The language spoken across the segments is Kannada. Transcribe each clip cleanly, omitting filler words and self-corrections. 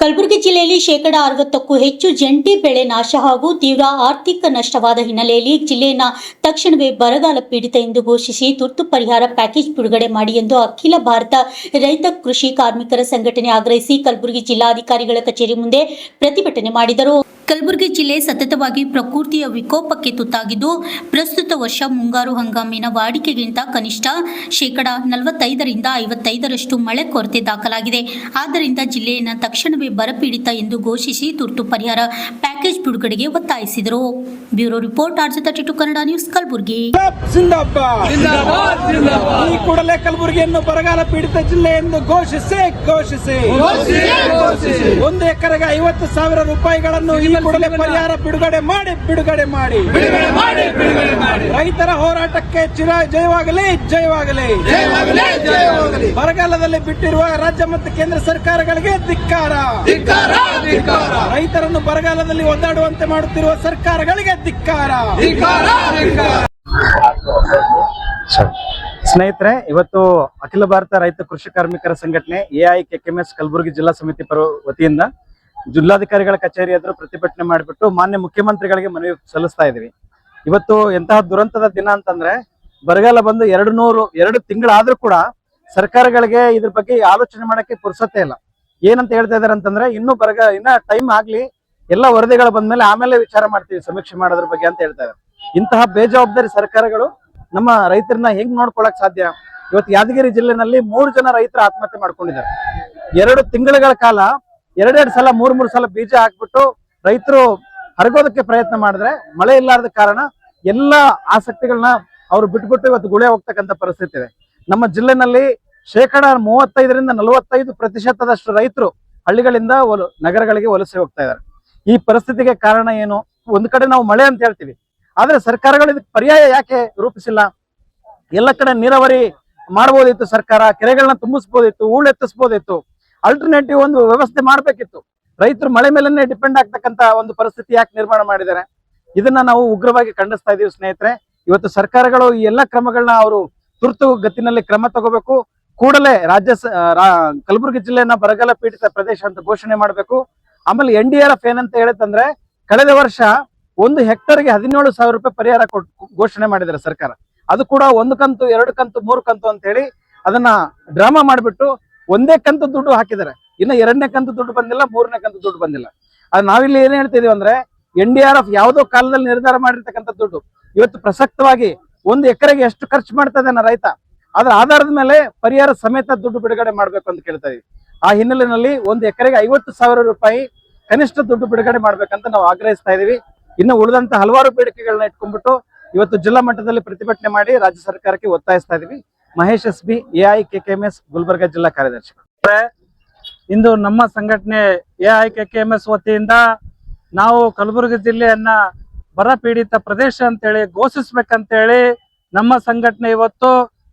ಕಲಬುರಗಿ ಜಿಲ್ಲೆಯಲ್ಲಿ 60%ಕ್ಕೂ ಹೆಚ್ಚು ಜಂಟಿ ಬೆಳೆ ನಾಶ ಹಾಗೂ ತೀವ್ರ ಆರ್ಥಿಕ ನಷ್ಟವಾದ ಹಿನ್ನೆಲೆಯಲ್ಲಿ ಜಿಲ್ಲೆಯನ್ನು ತಕ್ಷಣವೇ ಬರಗಾಲ ಪೀಡಿತ ಎಂದು ಘೋಷಿಸಿ ತುರ್ತು ಪರಿಹಾರ ಪ್ಯಾಕೇಜ್ ಬಿಡುಗಡೆ ಮಾಡಿ ಎಂದು ಅಖಿಲ ಭಾರತ ರೈತ ಕೃಷಿ ಕಾರ್ಮಿಕರ ಸಂಘಟನೆ ಆಗ್ರಹಿಸಿ ಕಲಬುರಗಿ ಜಿಲ್ಲಾಧಿಕಾರಿಗಳ ಕಚೇರಿ ಮುಂದೆ ಪ್ರತಿಭಟನೆ ಮಾಡಿದರು. ಕಲಬುರಗಿ ಜಿಲ್ಲೆ ಸತತವಾಗಿ ಪ್ರಕೃತಿಯ ವಿಕೋಪಕ್ಕೆ ತುತ್ತಾಗಿದ್ದು, ಪ್ರಸ್ತುತ ವರ್ಷ ಮುಂಗಾರು ಹಂಗಾಮಿನ ವಾಡಿಕೆಗಿಂತ ಕನಿಷ್ಠ 45% 55% ಮಳೆ ಕೊರತೆ ದಾಖಲಾಗಿದೆ. ಆದ್ದರಿಂದ ಜಿಲ್ಲೆಯನ್ನು ತಕ್ಷಣವೇ ಬರಪೀಡಿತ ಎಂದು ಘೋಷಿಸಿ ತುರ್ತು ಪರಿಹಾರ ಪ್ಯಾಕೇಜ್ ಬಿಡುಗಡೆಗೆ ಒತ್ತಾಯಿಸಿದರು. Bureau report RJ32 Kannada news Kalaburagi. ಈ ಕೂಡಲೇ ಕಲಬುರಗಿಯನ್ನು ಬರಗಾಲ ಪೀಡಿತ ಜಿಲ್ಲೆ ಎಂದು ಘೋಷಿಸಿ 1 ಎಕರೆಗೆ 50,000 ರೂಪಾಯಿಗಳನ್ನು ಈ ಕೂಡಲೇ ಪರಿಹಾರ ಬಿಡುಗಡೆ ಮಾಡಿ ರೈತರ ಹೋರಾಟಕ್ಕೆ ಜಯವಾಗಲಿ. ಬರಗಾಲದಲ್ಲಿ ಬಿಟ್ಟಿರುವ ರಾಜ್ಯ ಮತ್ತು ಕೇಂದ್ರ ಸರ್ಕಾರಗಳಿಗೆ ಧಿಕ್ಕಾರ. ರೈತರನ್ನು ಬರಗಾಲದಲ್ಲಿ ಒದ್ದಾಡುವಂತೆ ಮಾಡುತ್ತಿರುವ ಸರ್ಕಾರಗಳಿಗೆ ಧಿಕ್ಕಾರ. ಸ್ನೇಹಿತರೆ, ಇವತ್ತು ಅಖಿಲ ಭಾರತ ರೈತ ಕೃಷಿ ಕಾರ್ಮಿಕರ ಸಂಘಟನೆ AIKKMS ಕಲಬುರಗಿ ಜಿಲ್ಲಾ ಸಮಿತಿ ವತಿಯಿಂದ ಜಿಲ್ಲಾಧಿಕಾರಿಗಳ ಕಚೇರಿ ಎದುರು ಪ್ರತಿಭಟನೆ ಮಾಡಿಬಿಟ್ಟು ಮಾನ್ಯ ಮುಖ್ಯಮಂತ್ರಿಗಳಿಗೆ ಮನವಿ ಸಲ್ಲಿಸ್ತಾ ಇದೀವಿ. ಇವತ್ತು ಎಂತಹ ದುರಂತದ ದಿನ ಅಂತಂದ್ರೆ, ಬರಗಾಲ ಬಂದು 2 ತಿಂಗಳಾದ್ರೂ ಕೂಡ ಸರ್ಕಾರಗಳಿಗೆ ಇದ್ರ ಬಗ್ಗೆ ಆಲೋಚನೆ ಮಾಡಕ್ಕೆ ಪುರ್ಸತ್ತೆ ಇಲ್ಲ. ಏನಂತ ಹೇಳ್ತಾ ಇದಾರೆ ಅಂತಂದ್ರೆ, ಇನ್ನ ಟೈಮ್ ಆಗ್ಲಿ, ಎಲ್ಲ ವರದಿಗಳು ಬಂದ್ಮೇಲೆ ಆಮೇಲೆ ವಿಚಾರ ಮಾಡ್ತೀವಿ, ಸಮೀಕ್ಷೆ ಮಾಡೋದ್ರ ಬಗ್ಗೆ ಅಂತ ಹೇಳ್ತಾ ಇದ್ದಾರೆ. ಇಂತಹ ಬೇಜವಾಬ್ದಾರಿ ಸರ್ಕಾರಗಳು ನಮ್ಮ ರೈತರನ್ನ ಹೆಂಗ್ ನೋಡ್ಕೊಳಕ್ ಸಾಧ್ಯ? ಇವತ್ತು ಯಾದಗಿರಿ ಜಿಲ್ಲೆನಲ್ಲಿ 3 ಜನ ರೈತರು ಆತ್ಮಹತ್ಯೆ ಮಾಡ್ಕೊಂಡಿದ್ದಾರೆ. 2 ತಿಂಗಳ ಕಾಲ 2 ಸಲ 3 ಸಲ ಬೀಜ ಹಾಕ್ಬಿಟ್ಟು ರೈತರು ಹರಗೋದಕ್ಕೆ ಪ್ರಯತ್ನ ಮಾಡಿದ್ರೆ ಮಳೆ ಇಲ್ಲಾರದ ಕಾರಣ ಎಲ್ಲ ಆಸಕ್ತಿಗಳನ್ನ ಅವ್ರು ಬಿಟ್ಬಿಟ್ಟು ಇವತ್ತು ಗುಳೆ ಹೋಗ್ತಕ್ಕಂಥ ಪರಿಸ್ಥಿತಿ ಇದೆ. ನಮ್ಮ ಜಿಲ್ಲೆನಲ್ಲಿ 35% 45% ರೈತರು ಹಳ್ಳಿಗಳಿಂದ ನಗರಗಳಿಗೆ ವಲಸೆ ಹೋಗ್ತಾ ಇದ್ದಾರೆ. ಈ ಪರಿಸ್ಥಿತಿಗೆ ಕಾರಣ ಏನು? ಒಂದ್ ಕಡೆ ನಾವು ಮಳೆ ಅಂತ ಹೇಳ್ತೀವಿ, ಆದ್ರೆ ಸರ್ಕಾರಗಳು ಇದಕ್ಕೆ ಪರ್ಯಾಯ ಯಾಕೆ ರೂಪಿಸಿಲ್ಲ? ಎಲ್ಲ ಕಡೆ ನೀರಾವರಿ ಮಾಡಬಹುದಿತ್ತು, ಸರ್ಕಾರ ಕೆರೆಗಳನ್ನ ತುಂಬಿಸಬಹುದಿತ್ತು, ಹೂಳೆತ್ತಿಸಬಹುದಿತ್ತು, ಅಲ್ಟರ್ನೇಟಿವ್ ಒಂದು ವ್ಯವಸ್ಥೆ ಮಾಡ್ಬೇಕಿತ್ತು. ರೈತರು ಮಳೆ ಮೇಲೇ ಡಿಪೆಂಡ್ ಆಗ್ತಕ್ಕಂತ ಒಂದು ಪರಿಸ್ಥಿತಿ ಯಾಕೆ ನಿರ್ಮಾಣ ಮಾಡಿದ್ದಾರೆ? ಇದನ್ನ ನಾವು ಉಗ್ರವಾಗಿ ಖಂಡಿಸ್ತಾ ಇದೀವಿ. ಸ್ನೇಹಿತರೆ, ಇವತ್ತು ಸರ್ಕಾರಗಳು ಈ ಎಲ್ಲ ಕ್ರಮಗಳನ್ನ ಅವರು ತುರ್ತು ಗತಿನಲ್ಲಿ ಕ್ರಮ ತಗೋಬೇಕು. ಕೂಡಲೇ ಕಲಬುರಗಿ ಜಿಲ್ಲೆಯನ್ನ ಬರಗಾಲ ಪೀಡಿತ ಪ್ರದೇಶ ಅಂತ ಘೋಷಣೆ ಮಾಡಬೇಕು. ಆಮೇಲೆ NDRF ಏನಂತ ಹೇಳುತ್ತಂದ್ರೆ, ಕಳೆದ ವರ್ಷ 1 ಹೆಕ್ಟರ್ಗೆ 17,000 ರೂಪಾಯಿ ಪರಿಹಾರ ಘೋಷಣೆ ಮಾಡಿದ್ದಾರೆ ಸರ್ಕಾರ. ಅದು ಕೂಡ 1 ಕಂತು, 2 ಕಂತು, 3 ಕಂತು ಅಂತ ಹೇಳಿ ಅದನ್ನ ಡ್ರಾಮಾ ಮಾಡಿಬಿಟ್ಟು ಒಂದೇ ಕಂತು ದುಡ್ಡು ಹಾಕಿದ್ದಾರೆ. ಇನ್ನು 2ನೇ ಕಂತು ದುಡ್ಡು ಬಂದಿಲ್ಲ, 3ನೇ ಕಂತು ದುಡ್ಡು ಬಂದಿಲ್ಲ. ಅದು ನಾವಿಲ್ಲಿ ಏನ್ ಹೇಳ್ತಿದೀವಿ ಅಂದ್ರೆ, NDRF ಯಾವುದೋ ಕಾಲದಲ್ಲಿ ನಿರ್ಧಾರ ಮಾಡಿರ್ತಕ್ಕಂಥ ದುಡ್ಡು ಇವತ್ತು ಪ್ರಸಕ್ತವಾಗಿ 1 ಎಕರೆಗೆ ಎಷ್ಟು ಖರ್ಚು ಮಾಡ್ತಾ ಇದ್ದಾನೆ ರೈತ, ಅದ್ರ ಆಧಾರದ ಮೇಲೆ ಪರಿಹಾರ ಸಮೇತ ದುಡ್ಡು ಬಿಡುಗಡೆ ಮಾಡ್ಬೇಕು ಅಂತ ಕೇಳ್ತಾ ಇದೀವಿ. ಆ ಹಿನ್ನೆಲೆಯಲ್ಲಿ 1 ಎಕರೆಗೆ 50,000 ರೂಪಾಯಿ ಕನಿಷ್ಠ ದುಡ್ಡು ಬಿಡುಗಡೆ ಮಾಡ್ಬೇಕಂತ ನಾವು ಆಗ್ರಹಿಸ್ತಾ ಇದೀವಿ. ಇನ್ನು ಉಳಿದಂತ ಹಲವಾರು ಬೇಡಿಕೆಗಳನ್ನ ಇಟ್ಕೊಂಡ್ಬಿಟ್ಟು ಇವತ್ತು ಜಿಲ್ಲಾ ಮಟ್ಟದಲ್ಲಿ ಪ್ರತಿಭಟನೆ ಮಾಡಿ ರಾಜ್ಯ ಸರ್ಕಾರಕ್ಕೆ ಒತ್ತಾಯಿಸ್ತಾ ಇದೀವಿ. ಮಹೇಶ್ SB, AIKKMS ಗುಲ್ಬರ್ಗ ಜಿಲ್ಲಾ ಕಾರ್ಯದರ್ಶಿ. ಇಂದು ನಮ್ಮ ಸಂಘಟನೆ AIKKMS ವತಿಯಿಂದ ನಾವು ಕಲಬುರಗಿ ಜಿಲ್ಲೆಯನ್ನ ಬರ ಪೀಡಿತ ಪ್ರದೇಶ ಅಂತೇಳಿ ಘೋಷಿಸ್ಬೇಕಂತೇಳಿ ನಮ್ಮ ಸಂಘಟನೆ ಇವತ್ತು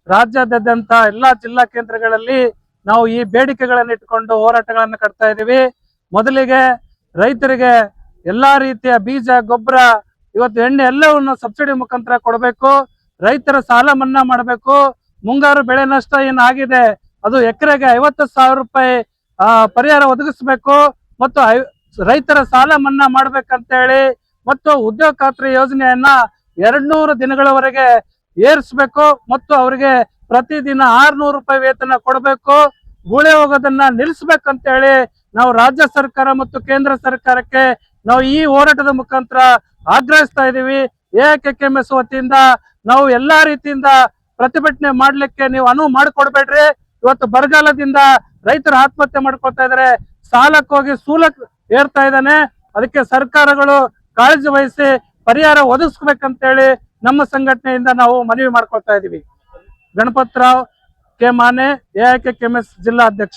ರಾಜ್ಯಾದ್ಯಂತ ಎಲ್ಲಾ ಜಿಲ್ಲಾ ಕೇಂದ್ರಗಳಲ್ಲಿ ನಾವು ಈ ಬೇಡಿಕೆಗಳನ್ನ ಇಟ್ಕೊಂಡು ಹೋರಾಟಗಳನ್ನ ಕಟ್ತಾ ಇದೀವಿ. ಮೊದಲಿಗೆ ರೈತರಿಗೆ ಎಲ್ಲಾ ರೀತಿಯ ಬೀಜ, ಗೊಬ್ಬರ, ಇವತ್ತು ಎಣ್ಣೆ ಎಲ್ಲವನ್ನು ಸಬ್ಸಿಡಿ ಮುಖಾಂತರ ಕೊಡಬೇಕು. ರೈತರ ಸಾಲ ಮನ್ನಾ ಮಾಡಬೇಕು. ಮುಂಗಾರು ಬೆಳೆ ನಷ್ಟ ಏನಾಗಿದೆ ಅದು ಎಕರೆಗೆ 50,000 ರೂಪಾಯಿ ಪರಿಹಾರ ಒದಗಿಸಬೇಕು. ಮತ್ತು ರೈತರ ಸಾಲ ಮನ್ನಾ ಮಾಡ್ಬೇಕಂತೇಳಿ ಮತ್ತು ಉದ್ಯೋಗ ಖಾತ್ರಿ ಯೋಜನೆಯನ್ನ 200 ದಿನಗಳವರೆಗೆ ಏರಿಸಬೇಕು. ಮತ್ತು ಅವರಿಗೆ ಪ್ರತಿದಿನ 600 ರೂಪಾಯಿ ವೇತನ ಕೊಡಬೇಕು. ಗುಳೆ ಹೋಗೋದನ್ನ ನಿಲ್ಲಿಸ್ಬೇಕಂತೇಳಿ ನಾವು ರಾಜ್ಯ ಸರ್ಕಾರ ಮತ್ತು ಕೇಂದ್ರ ಸರ್ಕಾರಕ್ಕೆ ನಾವು ಈ ಹೋರಾಟದ ಮುಖಾಂತರ ಆಗ್ರಹಿಸ್ತಾ ಇದೀವಿ. AIKKMS ವತಿಯಿಂದ ನಾವು ಎಲ್ಲಾ ರೀತಿಯಿಂದ ಪ್ರತಿಭಟನೆ ಮಾಡ್ಲಿಕ್ಕೆ ನೀವು ಅನುವು ಮಾಡಿಕೊಡ್ಬೇಡ್ರಿ. ಇವತ್ತು ಬರಗಾಲದಿಂದ ರೈತರು ಆತ್ಮಹತ್ಯೆ ಮಾಡ್ಕೊಳ್ತಾ ಇದಾರೆ, ಸಾಲಕ್ಕೆ ಹೋಗಿ ಸೂಲಕ್ ಏರ್ತಾ ಇದ್ದಾನೆ. ಅದಕ್ಕೆ ಸರ್ಕಾರಗಳು ಕಾಳಜಿ ವಹಿಸಿ ಪರಿಹಾರ ಒದಗಿಸ್ಬೇಕಂತೇಳಿ ನಮ್ಮ ಸಂಘಟನೆಯಿಂದ ನಾವು ಮನವಿ ಮಾಡ್ಕೊಳ್ತಾ ಇದೀವಿ. ಗಣಪತರಾವ್ ಕೆ ಮಾನೆ, AIKKMS ಜಿಲ್ಲಾ ಅಧ್ಯಕ್ಷ.